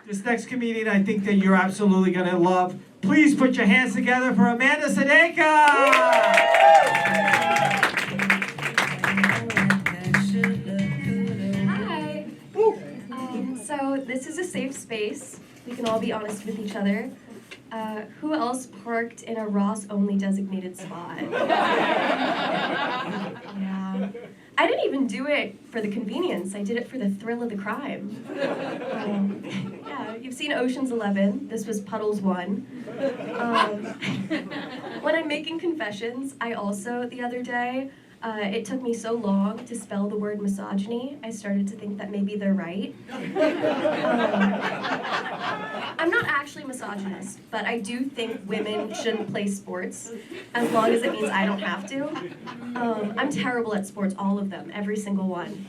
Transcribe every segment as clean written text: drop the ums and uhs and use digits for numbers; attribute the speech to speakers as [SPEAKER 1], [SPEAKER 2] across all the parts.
[SPEAKER 1] This next comedian I think that you're absolutely going to love. Please put your hands together for Amanda Sedaka!
[SPEAKER 2] Hi! So this is a safe space. We can all be honest with each other. Who else parked in a Ross-only designated spot? Yeah. I didn't even do it for the convenience. I did it for the thrill of the crime. Yeah, you've seen Ocean's 11. This was Puddles 1. When I'm making confessions, I also, the other day, it took me so long to spell the word misogyny, I started to think that maybe they're right. I'm not actually misogynist, but I do think women shouldn't play sports, as long as it means I don't have to. I'm terrible at sports, all of them, every single one.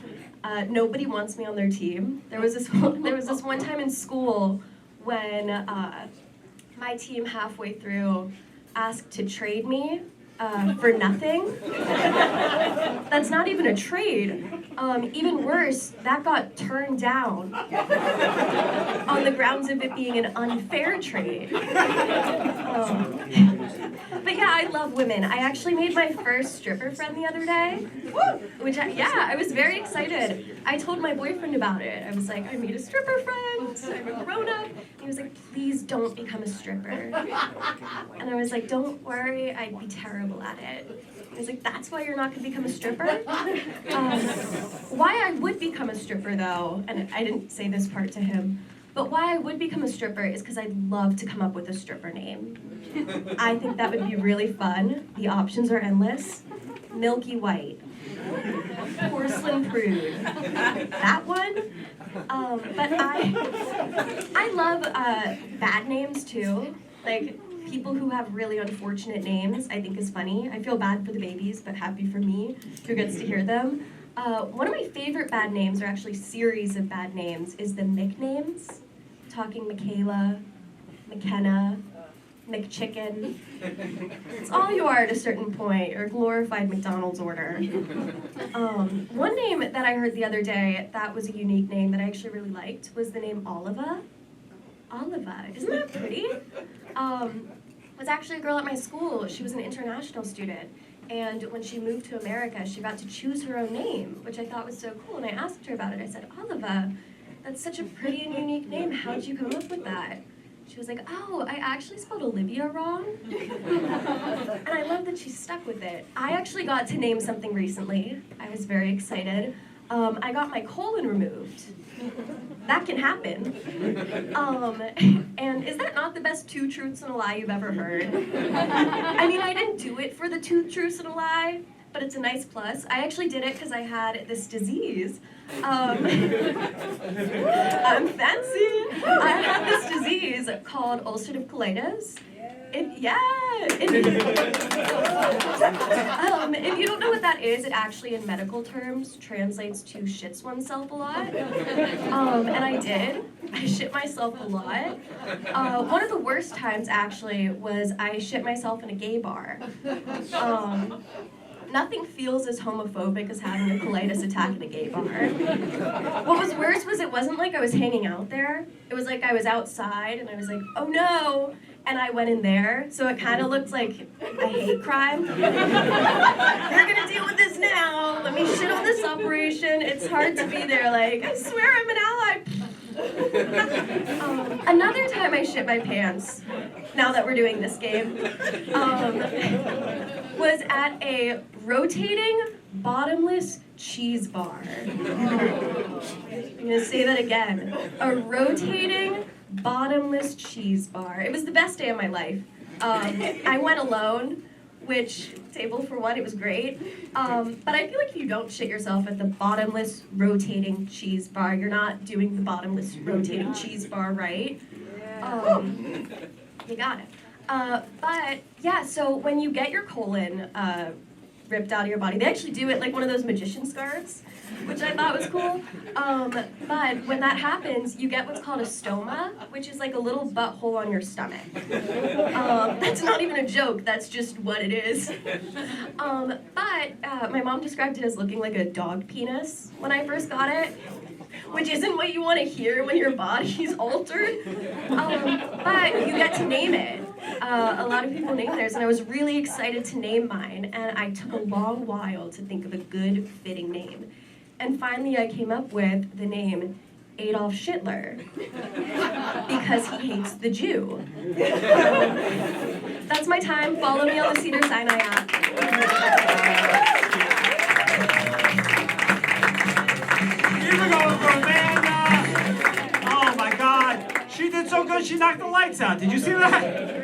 [SPEAKER 2] Nobody wants me on their team. There was this one time in school when my team halfway through asked to trade me for nothing. That's not even a trade. Even worse, that got turned down on the grounds of it being an unfair trade. But yeah, I love women. I actually made my first stripper friend the other day, I was very excited. I told my boyfriend about it. I was like, I made a stripper friend, I'm a grown-up. He was like, please don't become a stripper. And I was like, don't worry, I'd be terrible at it. He was like, that's why you're not going to become a stripper? Why I would become a stripper, though, and I didn't say this part to him, but why I would become a stripper is because I'd love to come up with a stripper name. I think that would be really fun. The options are endless. Milky White. Porcelain Prude. That one? But I love bad names, too. Like, people who have really unfortunate names, I think is funny. I feel bad for the babies, but happy for me who gets to hear them. One of my favorite bad names, or actually series of bad names, is the McNames. Talking Michaela, McKenna, McChicken. It's all you are at a certain point, or glorified McDonald's order. One name that I heard the other day that was a unique name that I actually really liked was the name Oliva. Oliva, isn't that pretty? Was actually a girl at my school. She was an international student. And when she moved to America, she got to choose her own name, which I thought was so cool. And I asked her about it. I said, Oliva, that's such a pretty and unique name. How did you come up with that? She was like, oh, I actually spelled Olivia wrong. And I love that she stuck with it. I actually got to name something recently. I was very excited. I got my colon removed. That can happen. And is that not the best 2 truths and a lie you've ever heard? I mean, I didn't do it for the 2 truths and a lie, but it's a nice plus. I actually did it because I had this disease. I'm fancy. I had this disease called Ulcerative Colitis. If you don't know what that is, it actually, in medical terms, translates to shits oneself a lot. And I did. I shit myself a lot. One of the worst times, actually, was I shit myself in a gay bar. Nothing feels as homophobic as having a colitis attack in a gay bar. What was worse was it wasn't like I was hanging out there. It was like I was outside and I was like, oh no! And I went in there, so it kind of looked like a hate crime. We're gonna deal with this now. Let me shit on this operation. It's hard to be there, like, I swear I'm an ally. Another time I shit my pants, now that we're doing this game, was at a rotating bottomless cheese bar. I'm gonna say that again. A rotating bottomless cheese bar. It was the best day of my life. I went alone, which, table for one, it was great. But I feel like if you don't shit yourself at the bottomless rotating cheese bar, you're not doing the bottomless rotating cheese bar right. You got it. But yeah, so when you get your colon ripped out of your body, they actually do it like one of those magician scarves, which I thought was cool. But when that happens, you get what's called a stoma, which is like a little butthole on your stomach. That's not even a joke, that's just what it is. But my mom described it as looking like a dog penis when I first got it, which isn't what you want to hear when your body's altered. But you get to name it. A lot of people name theirs, and I was really excited to name mine, and I took a long while to think of a good fitting name. And finally I came up with the name Adolf Hitler, because he hates the Jew. That's my time. Follow me on the Cedars-Sinai app.
[SPEAKER 1] Keep it going for Amanda. Oh my God. She did so good, she knocked the lights out. Did you see that?